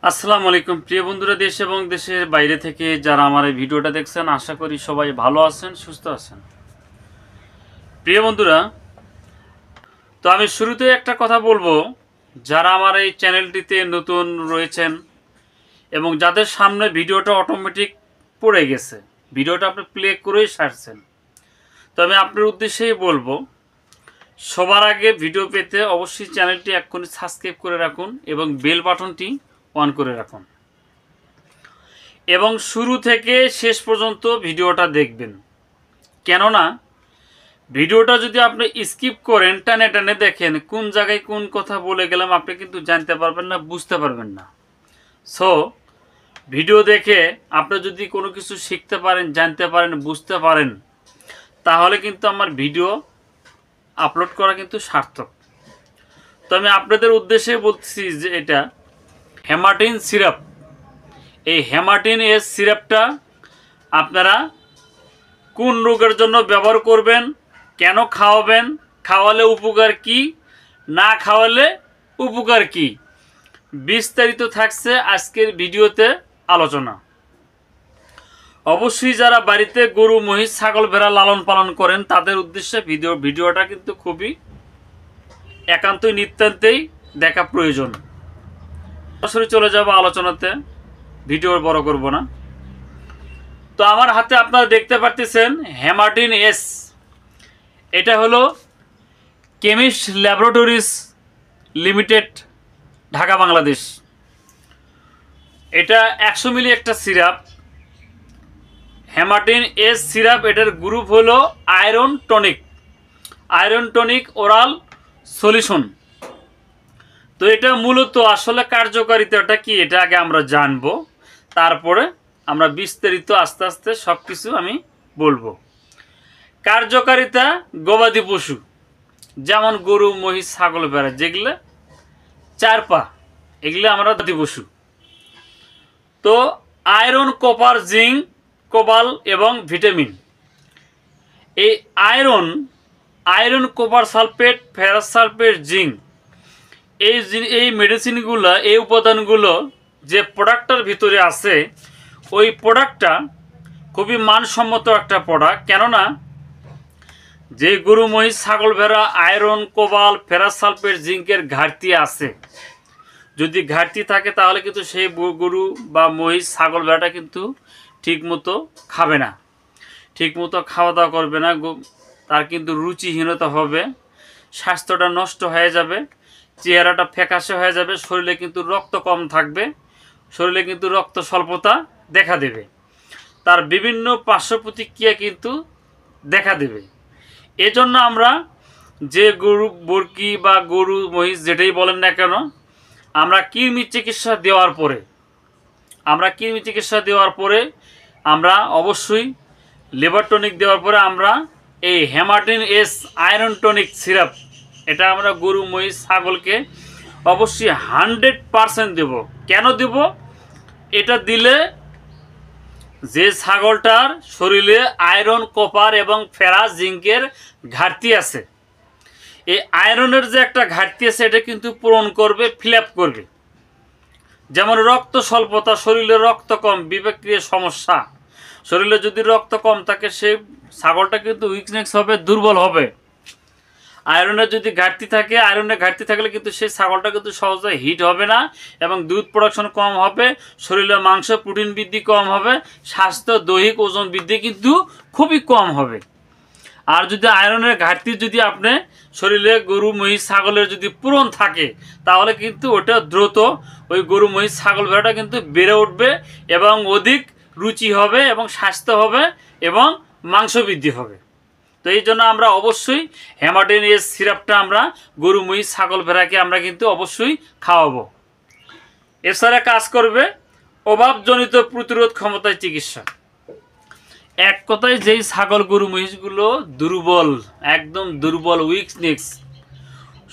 আসসালামু আলাইকুম প্রিয় বন্ধুরা, দেশ এবং দেশের বাইরে থেকে যারা আমার এই ভিডিওটা দেখছেন, আশা করি সবাই ভালো আছেন, সুস্থ আছেন। প্রিয় বন্ধুরা, তো আমি শুরুতে একটা কথা বলবো, যারা আমার এই চ্যানেলটিতে নতুন রয়েছেন এবং যাদের সামনে ভিডিওটা অটোমেটিক পড়ে গেছে, ভিডিওটা আপনি প্লে করেই সারছেন, তো আমি আপনার উদ্দেশ্যেই বলবো, সবার আগে ভিডিও পেতে অবশ্যই চ্যানেলটি এক্ষুনি সাবস্ক্রাইব করে রাখুন এবং বেল বাটনটি অন করে রাখুন এবং শুরু থেকে শেষ পর্যন্ত ভিডিওটা দেখবেন। কেননা ভিডিওটা যদি আপনি স্কিপ করেন, টানে টানে দেখেন, কোন জায়গায় কোন কথা বলে গেলাম আপনি কিন্তু জানতে পারবেন না, বুঝতে পারবেন না। সো ভিডিও দেখে আপনি যদি কোনো কিছু শিখতে পারেন, জানতে পারেন, বুঝতে পারেন, তাহলে কিন্তু আমার ভিডিও আপলোড করা কিন্তু সার্থক। তো আমি আপনাদের উদ্দেশ্যে বলতেছি যে এটা হেমাটিন সিরাপ। এই হেমাটিন এস সিরাপটা আপনারা কোন রোগের জন্য ব্যবহার করবেন, কেন খাওয়াবেন, খাওয়ালে উপকার কি, না খাওয়ালে উপকার কি, বিস্তারিত থাকছে আজকের ভিডিওতে আলোচনা। অবশ্যই যারা বাড়িতে গরু, মহিষ, ছাগল, ভেড়া লালন পালন করেন তাদের উদ্দেশ্যে ভিডিওটা কিন্তু খুবই একান্তই নিতান্তই দেখা প্রয়োজন। সরাসরি চলে যাব আলোচনাতে, ভিডিও বড় করব না। তো আমার হাতে আপনারা দেখতে পাচ্ছেন হেমাটিন এস। এটা হলো chemist laboratories limited, Dhaka, Bangladesh. এটা 100 মিলি একটা সিরাপ, হেমাটিন এস সিরাপ। এটার গ্রুপ হলো আয়রন টনিক ওরাল সলিউশন। তো এটা মূলত আসলে কার্যকারিতাটা কি এটা আগে আমরা জানবো, তারপরে আমরা বিস্তারিত আস্তে আস্তে সব কিছু আমি বলবো। কার্যকারিতা গবাদি পশু যেমন গরু, মহিষ, ছাগল, ভেড়া, যেগুলো চার পা, এগুলো আমরা গবাদি পশু। তো আয়রন, কপার, জিঙ্ক, কোবাল এবং ভিটামিন। এই iron, copper sulphate, ferrous sulphate, zinc, এই মেডিসিনগুলো, এই উপাদানগুলো যে প্রোডাক্টটার ভিতরে আছে, ওই প্রোডাক্টটা খুবই মানসম্মত একটা প্রোডাক্ট। কেননা যে গরু, মহিষ, ছাগল, ভেড়া আয়রন, কোবাল, ফেরাস সালফেট, জিঙ্কের ঘাটতি আছে, যদি ঘাটতি থাকে তাহলে কিন্তু সেই গরু বা মহিষ, ছাগল, ভেড়াটা কিন্তু ঠিকমতো খাবে না, ঠিকমতো খাওয়া দাওয়া করবে না, তার কিন্তু রুচিহীনতা হবে, স্বাস্থ্যটা নষ্ট হয়ে যাবে, চেহারাটা ফ্যাকাশে হয়ে যাবে, শরীরে কিন্তু রক্ত কম থাকবে, শরীরে কিন্তু রক্ত স্বল্পতা দেখা দেবে, তার বিভিন্ন পার্শ্ব প্রতিক্রিয়া কিন্তু দেখা দেবে। এজন্য আমরা যে গরু, বরকি বা গরু, মহিষ যেটাই বলেন না কেন, আমরা কৃমি চিকিৎসা দেওয়ার পরে আমরা অবশ্যই লিভার টনিক দেওয়ার পরে আমরা এই haematin S iron tonic syrup, এটা আমরা গরু, মহিষ, ছাগলকে অবশ্যই 100% দেব। কেন দেব? এটা দিলে যে ছাগলটার শরীরে আয়রন, কপার এবং ফেরাস, জিঙ্কের ঘাটতি আছে, এই আয়রনের যে একটা ঘাটতি আছে এটা কিন্তু পূরণ করবে, ফিল আপ করবে। যেমন রক্ত স্বল্পতা, শরীরে রক্ত কম, বিপাকীয় সমস্যা, শরীরে যদি রক্ত কম থাকে সেই ছাগলটা কিন্তু উইকনেস হবে, দুর্বল হবে। আয়রনের যদি ঘাটতি থাকে, আয়রনের ঘাটতি থাকলে কিন্তু সেই ছাগলটা কিন্তু সহজে হিট হবে না এবং দুধ প্রোডাকশন কম হবে, শরীরে মাংস প্রোটিন বৃদ্ধি কম হবে, স্বাস্থ্য দৈহিক ওজন বৃদ্ধি কিন্তু খুবই কম হবে। আর যদি আয়রনের ঘাটতি যদি আপনি শরীরে গরু, মহিষ, ছাগলের যদি পূরণ থাকে, তাহলে কিন্তু ওটা দ্রুত ওই গরু, মহিষ, ছাগল, ভেড়াটা কিন্তু বেড়ে উঠবে এবং অধিক রুচি হবে এবং স্বাস্থ্য হবে এবং মাংস বৃদ্ধি হবে। তো এই জন্য আমরা অবশ্যই হেমাটিন এস সিরাপটা আমরা গরু, মহিষ, ছাগল, ভেড়াকে আমরা কিন্তু অবশ্যই খাওয়াবো। এছাড়া কাজ করবে অভাবজনিত প্রতিরোধ ক্ষমতায় চিকিৎসা। এক কথায় যেই ছাগল, গরু, মহিষগুলো দুর্বল, একদম দুর্বল, উইকনেস,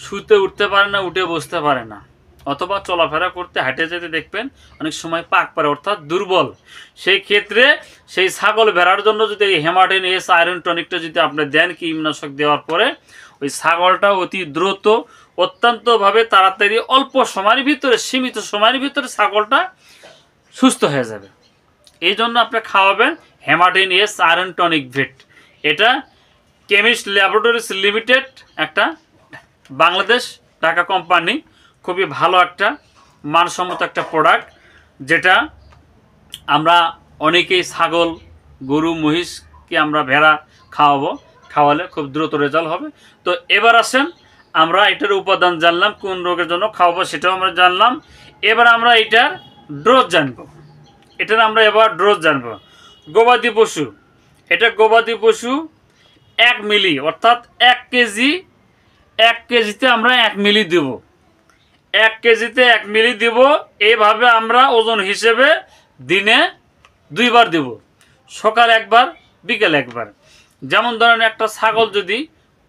শুতে উঠতে পারে না, উঠে বসতে পারে না, অথবা চলাফেরা করতে, হাঁটে যেতে দেখবেন অনেক সময় পাক পারে, অর্থাৎ দুর্বল, সেই ক্ষেত্রে সেই ছাগল, ভেড়ার জন্য যদি এই হেমাটিন এস আয়রন টনিকটা যদি আপনি দেন, কীটনাশক দেওয়ার পরে ওই ছাগলটা অতি দ্রুত অত্যন্তভাবে তাড়াতাড়ি অল্প সময়ের ভিতরে, সীমিত সময়ের ভিতরে ছাগলটা সুস্থ হয়ে যাবে। এই জন্য আপনি খাওয়াবেন হেমাটিন এস আয়রন টনিক ভেট। এটা কেমিস্ট ল্যাবরেটরিজ লিমিটেড, একটা বাংলাদেশ ঢাকা কোম্পানি, খুবই ভালো একটা মানসম্মত একটা প্রোডাক্ট, যেটা আমরা অনেকেই ছাগল, গরু, মহিষকে আমরা ভেড়া খাওয়ালে খুব দ্রুত রেজাল্ট হবে। তো এবার আসেন আমরা এটার উপাদান জানলাম, কোন রোগের জন্য খাওয়াবো সেটাও আমরা জানলাম। এবার আমরা এটার ডোজ জানবো। এবার ডোজ জানবো। গবাদি পশু, এটা গবাদি পশু 1 মিলি, অর্থাৎ 1 কেজিতে আমরা 1 মিলি দেব। 1 কেজিতে 1 মিলি দেব। এইভাবে আমরা ওজন হিসেবে দিনে 2 বার দেব, সকাল একবার, বিকেল একবার। যেমন ধরেন একটা ছাগল যদি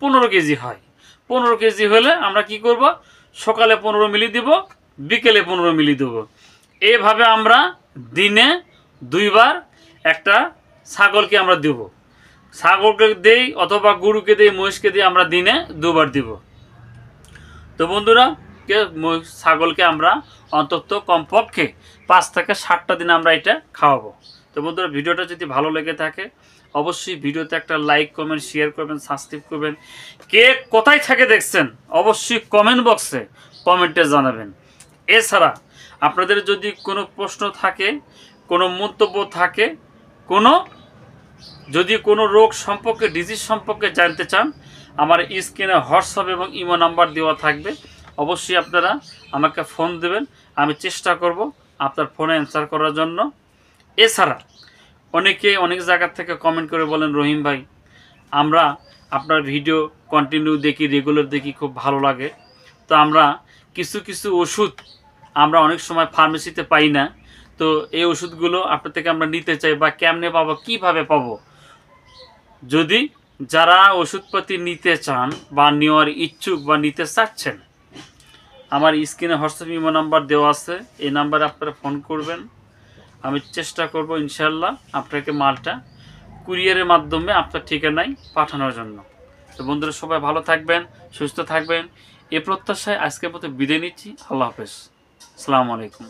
15 কেজি হয়, 15 কেজি হলে আমরা কি করব, সকালে 15 মিলি দিব, বিকেলে 15 মিলি দেব। এইভাবে আমরা দিনে 2 বার একটা ছাগলকে আমরা দেব। ছাগলকে দেই অথবা গরুকে দেই, মহিষকে দিই, আমরা দিনে 2 বার দিব। তো বন্ধুরা, ছাগলকে আমরা অন্তত কমপক্ষে 5 থেকে 7টা দিন আমরা এটা খাওয়াবো। তো বন্ধুরা, ভিডিওটা যদি ভালো লেগে থাকে অবশ্যই ভিডিওতে একটা লাইক, কমেন্ট, শেয়ার করবেন, সাবস্ক্রাইব করবেন। কে কোথায় থেকে দেখছেন অবশ্যই কমেন্ট বক্সে কমেন্টে জানাবেন। এছাড়া আপনাদের যদি কোনো প্রশ্ন থাকে, কোনো মন্তব্য থাকে, যদি কোনো রোগ সম্পর্কে, ডিজিজ সম্পর্কে জানতে চান, আমার স্ক্রিনে হোয়াটসঅ্যাপ এবং ইমো নাম্বার দেওয়া থাকবে। অবশ্যই আপনারা আমাকে ফোন দেবেন, আমি চেষ্টা করব আপনার ফোনে অ্যান্সার করার জন্য। এছাড়া অনেকে অনেক জায়গা থেকে কমেন্ট করে বলেন, রহিম ভাই, আমরা আপনার ভিডিও কন্টিনিউ দেখি, রেগুলার দেখি, খুব ভালো লাগে। তো আমরা কিছু ওষুধ আমরা অনেক সময় ফার্মেসিতে পাই না, তো এই ওষুধগুলো আপনার থেকে আমরা নিতে চাই, বা কেমনে পাবো, কীভাবে পাবো? যদি যারা ওষুধপাতি নিতে চান বা নেওয়ার ইচ্ছুক বা নিতে চাচ্ছেন, আমার স্ক্রিনে হোয়াটসঅ্যাপ ইমো নাম্বার দেওয়া আছে, এই নাম্বারে আপনারা ফোন করবেন। আমি চেষ্টা করব ইনশাল্লাহ আপনাকে মালটা কুরিয়ারের মাধ্যমে আপনার ঠিকানায় পাঠানোর জন্য। তো বন্ধুরা, সবাই ভালো থাকবেন, সুস্থ থাকবেন, এ প্রত্যাশায় আজকের মতো বিদায় নিচ্ছি। আল্লাহ হাফেজ, আসসালামু আলাইকুম।